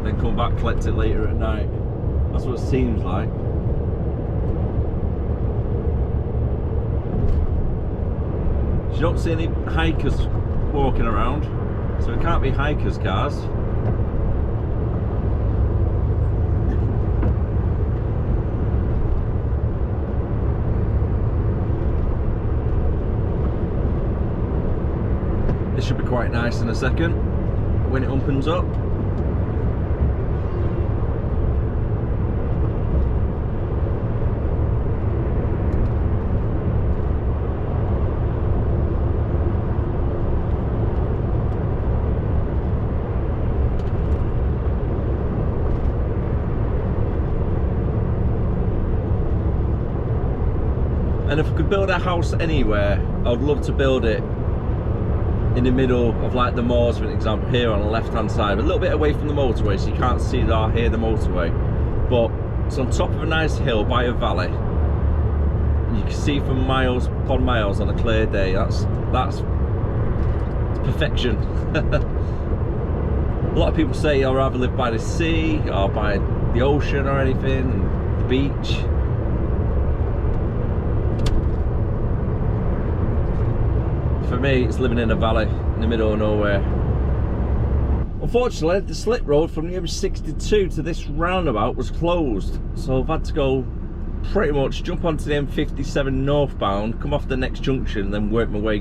Speaker 3: Then come back, collect it later at night. That's what it seems like. You don't see any hikers walking around, so it can't be hikers' cars. This should be quite nice in a second when it opens up. And if I could build a house anywhere, I would love to build it in the middle of like the moors, for example, here on the left hand side, a little bit away from the motorway so you can't see or hear the motorway, but it's on top of a nice hill by a valley and you can see for miles upon miles on a clear day. That's perfection. A lot of people say I'd rather live by the sea or by the ocean or anything, the beach. For me, it's living in a valley in the middle of nowhere. Unfortunately, the slip road from the M62 to this roundabout was closed, so I've had to go pretty much jump onto the M57 northbound, come off the next junction, then work my way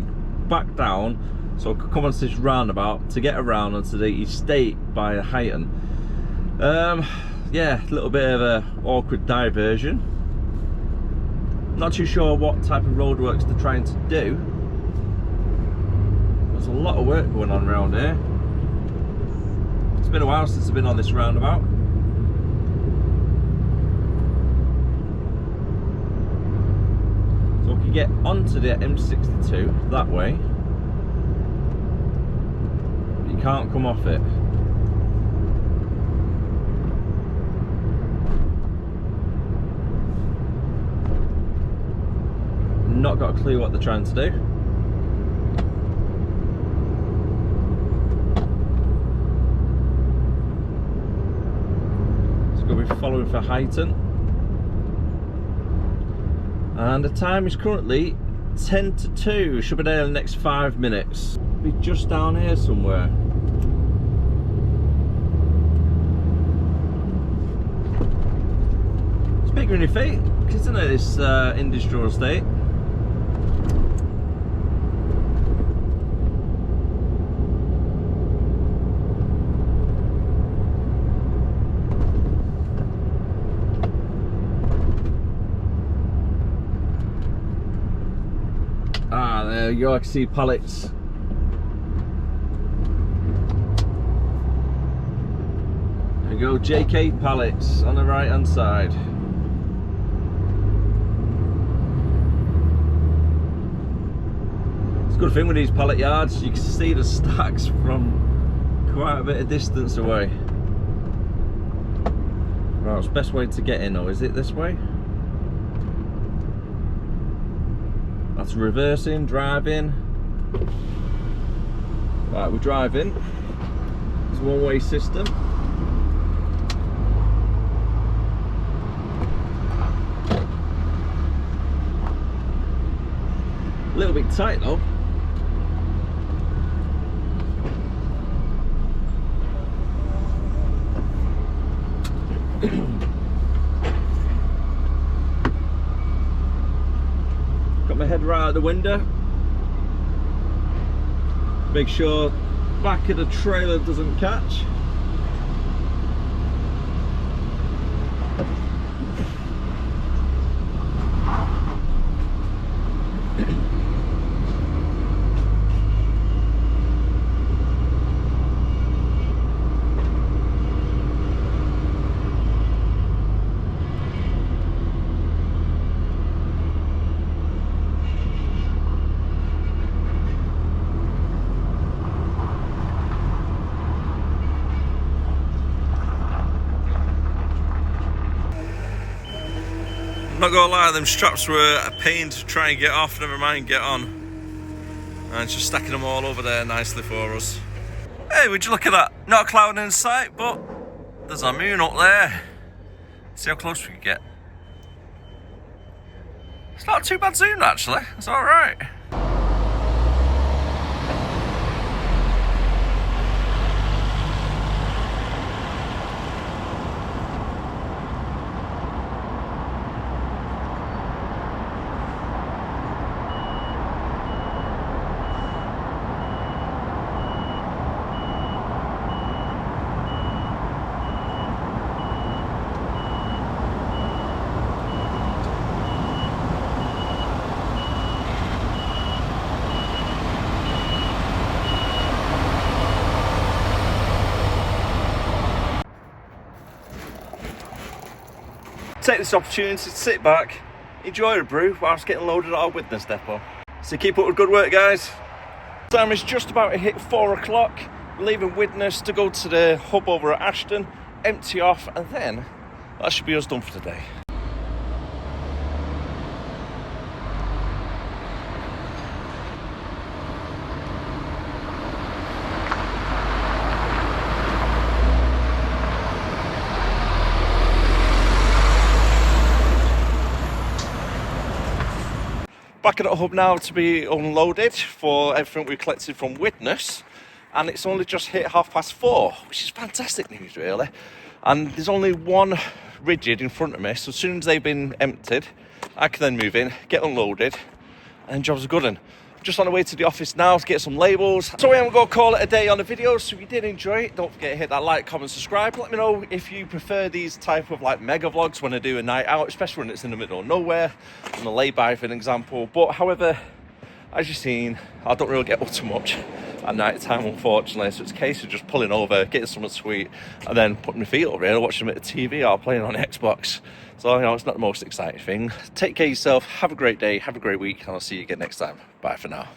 Speaker 3: back down so I could come onto this roundabout to get around onto the estate by Heighton. Yeah, a little bit of a awkward diversion. Not too sure what type of roadworks they're trying to do. There's a lot of work going on around here. It's been a while since I've been on this roundabout. So we can get onto the M62 that way. But you can't come off it. Not got a clue what they're trying to do. We're following for Heighton, and the time is currently 10 to 2. Should be there in the next 5 minutes. Be just down here somewhere. It's bigger than your feet, isn't it, this industrial estate? There you go, I can see pallets. There you go, JK pallets on the right hand side. It's a good thing with these pallet yards, you can see the stacks from quite a bit of distance away. Right, what's the best way to get in though? Is it this way? That's reversing, driving. Right, we're driving. It's a one-way system. A little bit tight though. Got my head right out the window. Make sure back of the trailer doesn't catch.
Speaker 1: Not gonna lie, them straps were a pain to try and get off, never mind get on. And just stacking them all over there nicely for us. Hey, would you look at that? Not a cloud in sight, but there's a moon up there. See how close we can get. It's not too bad zoom actually, it's alright. Take this opportunity to sit back, enjoy a brew whilst getting loaded at our witness depot. So keep up with good work, guys. Time is just about to hit 4 o'clock. We're leaving Widnes to go to the hub over at Ashton, empty off, and then that should be us done for today. Back at the hub now to be unloaded for everything we collected from Widnes, and it's only just hit 4:30, which is fantastic news really. And there's only one rigid in front of me, so as soon as they've been emptied, I can then move in, get unloaded, and job's a good one. Just on the way to the office now to get some labels. So I'm going to call it a day on the video. So if you did enjoy it, don't forget to hit that like, comment, subscribe. Let me know if you prefer these type of like mega vlogs when I do a night out, especially when it's in the middle of nowhere, on a lay-by for an example. But however, as you've seen, I don't really get up too much at night time, unfortunately. So it's a case of just pulling over, getting something sweet, and then putting my feet up really, watching them at the TV or playing on the Xbox. So, you know, it's not the most exciting thing. Take care of yourself, have a great day, have a great week, and I'll see you again next time. Bye for now.